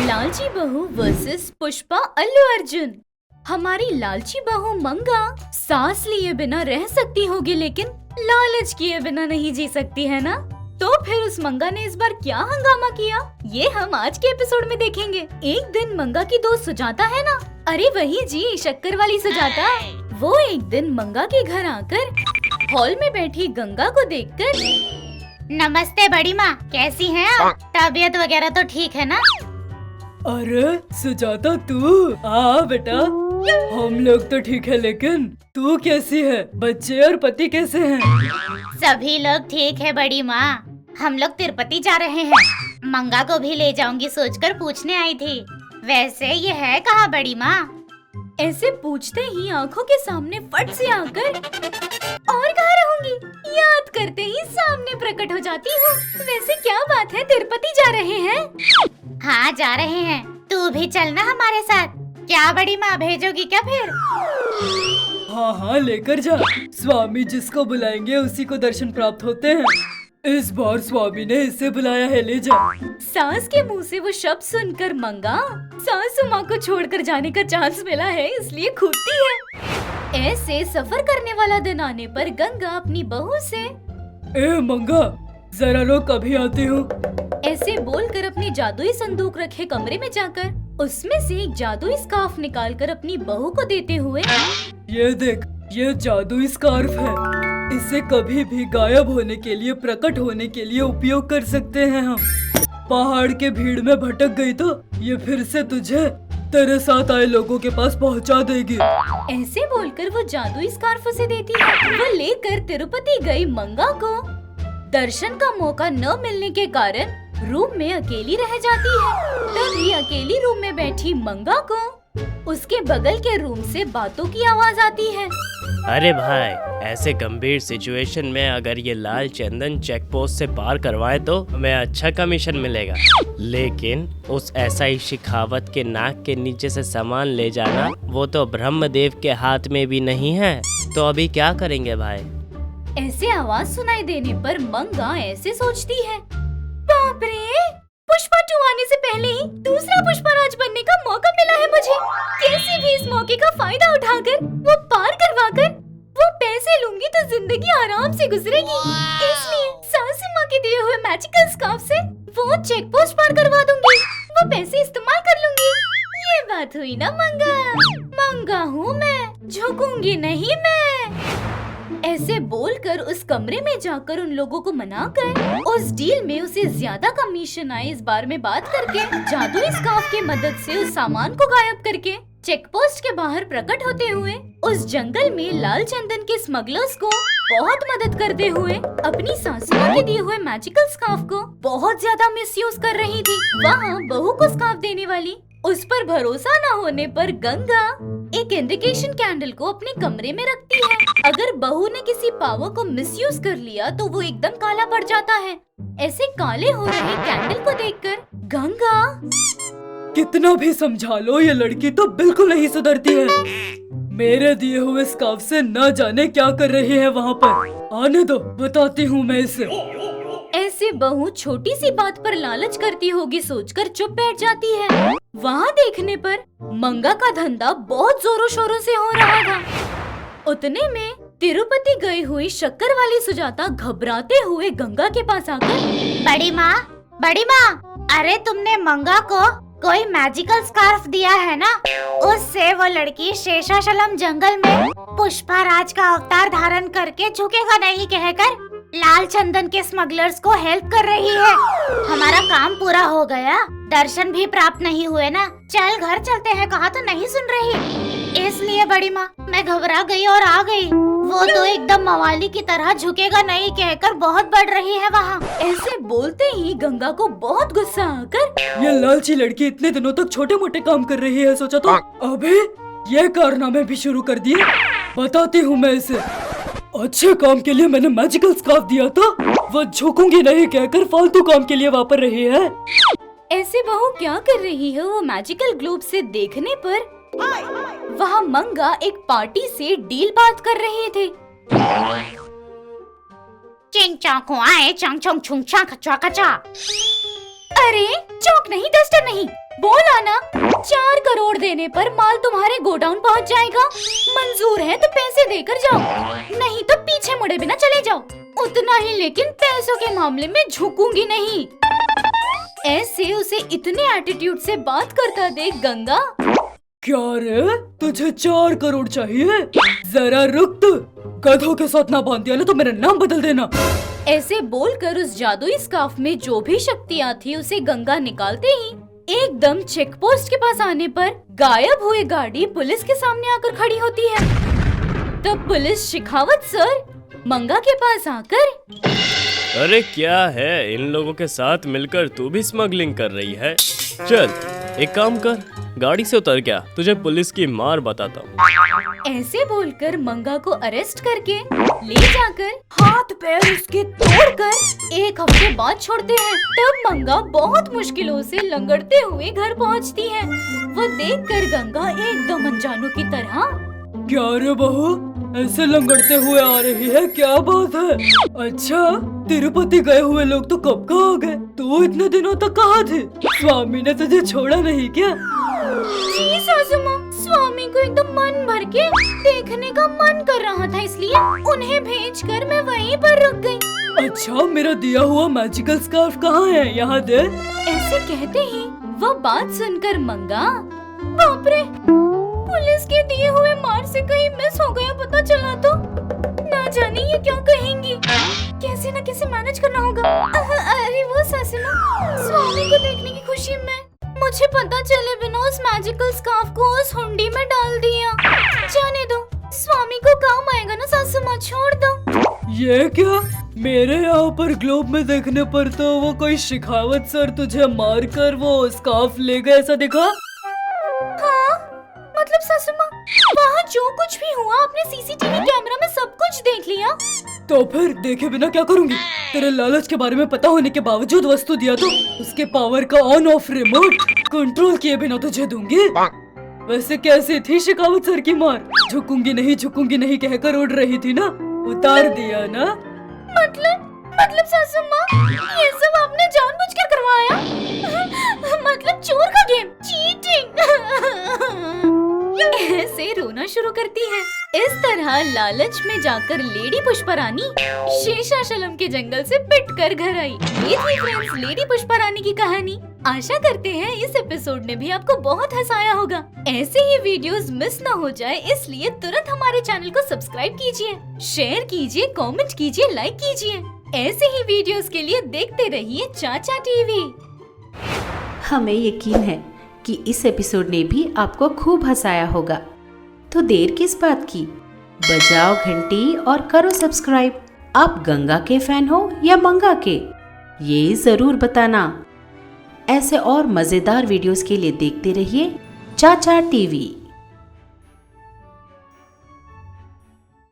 लालची बहू वर्सेस पुष्पा अल्लू अर्जुन। हमारी लालची बहू मंगा सांस लिए बिना रह सकती होगी, लेकिन लालच किए बिना नहीं जी सकती है ना। तो फिर उस मंगा ने इस बार क्या हंगामा किया, ये हम आज के एपिसोड में देखेंगे। एक दिन मंगा की दोस्त सुजाता है ना, अरे वही जी, शक्कर वाली सुजाता। वो एक दिन मंगा के घर आकर हॉल में बैठी गंगा को देखकर, नमस्ते बड़ी माँ, कैसी हैं आप? तबीयत वगैरह तो ठीक है ना? अरे सुजाता तू आ बेटा, हम लोग तो ठीक है, लेकिन तू कैसी है? बच्चे और पति कैसे हैं? सभी लोग ठीक है बड़ी माँ। हम लोग तिरुपति जा रहे हैं। मंगा को भी ले जाऊंगी सोचकर पूछने आई थी। वैसे ये है कहाँ बड़ी माँ? ऐसे पूछते ही आंखों के सामने फट से आकर, और कहाँ रहूंगी, याद करते ही सामने प्रकट हो जाती हूँ। वैसे क्या बात है, तिरुपति जा रहे हैं? हाँ जा रहे हैं, तू भी चलना हमारे साथ। क्या बड़ी माँ, भेजोगी क्या फिर? हाँ हाँ लेकर जा, स्वामी जिसको बुलाएंगे उसी को दर्शन प्राप्त होते हैं। इस बार स्वामी ने इसे बुलाया है, ले जा। सास के मुंह से वो शब्द सुनकर मंगा सासू माँ को छोड़कर जाने का चांस मिला है, इसलिए कूदती है। ऐसे सफर करने वाला दिन आने पर गंगा अपनी बहू से, ए मंगा जरा रुक, अभी आती हूँ। ऐसे बोलकर अपने जादुई संदूक रखे कमरे में जाकर उसमें से एक जादुई स्कार्फ निकालकर अपनी बहू को देते हुए, ये देख, ये जादुई स्कार्फ है, इसे कभी भी गायब होने के लिए, प्रकट होने के लिए उपयोग कर सकते हैं हम। पहाड़ के भीड़ में भटक गई तो ये फिर से तुझे तेरे साथ आए लोगों के पास पहुंचा देगी। ऐसे बोलकर वो जादुई स्कार्फ उसे देती है। वो लेकर तिरुपति गई मंगा को दर्शन का मौका न मिलने के कारण रूम में अकेली रह जाती है। तभी अकेली रूम में बैठी मंगा को उसके बगल के रूम से बातों की आवाज आती है। अरे भाई, ऐसे गंभीर सिचुएशन में अगर ये लाल चंदन चेक पोस्ट से पार करवाए तो हमें अच्छा कमीशन मिलेगा, लेकिन उस SI शिखावत के नाक के नीचे से सामान ले जाना, वो तो ब्रह्मदेव के हाथ में भी नहीं है। तो अभी क्या करेंगे भाई? ऐसे आवाज सुनाई देने पर मंगा ऐसे सोचती है, बाप रे, पुष्पा 2 आने से पहले ही दूसरा पुष्पराज बनने का मौका मिला है मुझे। कैसे भी इस मौके का फायदा उठाकर वो पार करवाकर वो पैसे लूंगी तो जिंदगी आराम से गुजरेगी। इसलिए सासू माँ के दिए हुए मैजिकल स्कार्फ से वो चेक पोस्ट पार करवा दूंगी, वो पैसे इस्तेमाल कर लूंगी। ये बात हुई ना मंगा, मंगा हूँ मैं, झुकूंगी नहीं मैं। ऐसे बोलकर उस कमरे में जाकर उन लोगों को मनाकर उस डील में उसे ज्यादा कमीशन आए इस बार में बात करके जादुई स्कार्फ की मदद से उस सामान को गायब करके चेक पोस्ट के बाहर प्रकट होते हुए उस जंगल में लाल चंदन के स्मगलर्स को बहुत मदद करते हुए अपनी सासू के दिए हुए मैजिकल स्कार्फ को बहुत ज्यादा मिसयूज कर रही थी। वहाँ बहू को स्कार्फ देने वाली उस पर भरोसा न होने पर गंगा एक इंडिकेशन कैंडल को अपने कमरे में रखती है। अगर बहू ने किसी पावर को मिसयूज कर लिया तो वो एकदम काला पड़ जाता है। ऐसे काले हो रहे कैंडल को देखकर गंगा, कितना भी समझा लो, ये लड़की तो बिल्कुल नहीं सुधरती है। मेरे दिए हुए स्कार्फ से न जाने क्या कर रही है वहाँ पर। आने दो, बताती हूँ मैं इसे। ऐसे बहू छोटी सी बात पर लालच करती होगी सोचकर चुप बैठ जाती है। वहाँ देखने पर मंगा का धंधा बहुत जोरों शोरों से हो रहा था। उतने में तिरुपति गई हुई शक्कर वाली सुजाता घबराते हुए गंगा के पास आकर, बड़ी माँ, अरे तुमने मंगा को कोई मैजिकल स्कार्फ दिया है ना? उससे वो लड़की शेषाचलम जंगल में पुष्पा राज का अवतार धारण करके झुकेगा नहीं कहकर लाल चंदन के स्मगलर्स को हेल्प कर रही है। हमारा काम पूरा हो गया, दर्शन भी प्राप्त नहीं हुए ना। चल घर चलते हैं, कहा तो नहीं सुन रही। इसलिए बड़ी माँ, मैं घबरा गई और आ गई। वो तो एकदम मवाली की तरह झुकेगा नहीं कहकर बहुत बढ़ रही है वहाँ। ऐसे बोलते ही गंगा को बहुत गुस्सा आकर, ये लालची लड़की इतने दिनों तक छोटे मोटे काम कर रही है, सोचा तो अभी ये कारनामे भी शुरू कर दिए। बताती हूँ मैं इसे। अच्छे काम के लिए मैंने मैजिकल स्कार्फ दिया था, वो झुकूंगी नहीं कहकर फालतू काम के लिए वापर रही है। ऐसे बहू क्या कर रही है वो मैजिकल ग्लोब से देखने पर वहाँ मंगा एक पार्टी से डील बात कर रहे थे। चिंग चाक आए चंग चंग छुंग छा खचा खचा। अरे चौक नहीं, डस्टर नहीं, बोला ना, 4 करोड़ देने पर माल तुम्हारे गोडाउन पहुंच जाएगा। मंजूर है तो पैसे देकर जाओ, नहीं तो पीछे मुड़े बिना चले जाओ। उतना ही, लेकिन पैसों के मामले में झुकूंगी नहीं। ऐसे उसे इतने एटीट्यूड से बात करता देख गंगा, क्या रे, तुझे 4 करोड़ चाहिए? जरा रुक, तू गधों के साथ ना बांध दिया ना तो मेरा नाम बदल देना। ऐसे बोलकर उस जादुई स्कार्फ में जो भी शक्तियाँ थी उसे गंगा निकालते ही एकदम चेक पोस्ट के पास आने पर गायब हुई गाड़ी पुलिस के सामने आकर खड़ी होती है। तब पुलिस शेखावत सर मंगा के पास आकर, अरे क्या है, इन लोगों के साथ मिलकर तू भी स्मगलिंग कर रही है? चल एक काम कर, गाड़ी से उतर, क्या तुझे पुलिस की मार बताता हूँ। ऐसे बोलकर मंगा को अरेस्ट करके ले जाकर हाथ पैर उसके तोड़कर 1 हफ्ते बाद छोड़ते हैं। तब मंगा बहुत मुश्किलों से लंगड़ते हुए घर पहुंचती है। वो देखकर गंगा एकदम अनजानों की तरह, क्या रे बहू, ऐसे लंगड़ते हुए आ रही है, क्या बात है? अच्छा, तिरुपति गए हुए लोग तो कब का आ गए, तू इतने दिनों तक कहाँ थी? स्वामी ने तुझे छोड़ा नहीं क्या? जी सासू माँ, स्वामी को एकदम मन भर के देखने का मन कर रहा था, इसलिए उन्हें भेजकर मैं वहीं पर रुक गई। अच्छा, मेरा दिया हुआ मैजिकल स्कार्फ कहाँ है, यहाँ दे। ऐसे कहते ही वो बात सुनकर मंगा, बाप रे, पुलिस के दिए हुए मार से कहीं मिस हो गया पता चला तो ना जाने ये क्या कहेंगी। कैसे न कैसे मैनेज करना होगा। अरे वो सासू माँ, स्वामी को देखने की खुशी में मुझे पता चले बिना उस मैजिकल स्कार्फ को उस हुंडी में डाल दिया। जाने दो, स्वामी को काम आएगा ना सासू माँ, छोड़ दो। ये क्या, मेरे यहाँ पर ग्लोब में देखने पर तो वो कोई शेखावत सर तुझे मारकर वो स्कार्फ ले गए ऐसा दिखा। मतलब सासू माँ, वहाँ जो कुछ भी हुआ आपने सीसीटीवी कैमरा में सब कुछ देख लिया। तो फिर देखे बिना क्या करूँगी? तेरे लालच के बारे में पता होने के बावजूद वस्तु दिया तो उसके पावर का ऑन ऑफ रिमोट कंट्रोल किए बिना तुझे दूंगी। वैसे कैसे थी शेखावत सर की मार? झुकूंगी नहीं कहकर उड़ रही थी ना, उतार दिया ना। मतलब सासू माँ, ये सब आपने जानबूझकर करवाया? मतलब चोर का गेम, चीटिंग। ऐसे रोना शुरू करती है। इस तरह लालच में जाकर लेडी पुष्परानी शेषाचलम के जंगल से पिटकर घर आई। ये थी फ्रेंड्स लेडी पुष्परानी की कहानी। आशा करते हैं इस एपिसोड ने भी आपको बहुत हंसाया होगा। ऐसे ही वीडियोस मिस ना हो जाए, इसलिए तुरंत हमारे चैनल को सब्सक्राइब कीजिए, शेयर कीजिए, कमेंट कीजिए, लाइक कीजिए। ऐसे ही वीडियोस के लिए देखते रहिए चाचा टीवी। हमें यकीन है कि इस एपिसोड ने भी आपको खूब हंसाया होगा, तो देर किस बात की, बजाओ घंटी और करो सब्सक्राइब। आप गंगा के फैन हो या मंगा के, ये जरूर बताना। ऐसे और मजेदार वीडियोस के लिए देखते रहिए चाचा टीवी।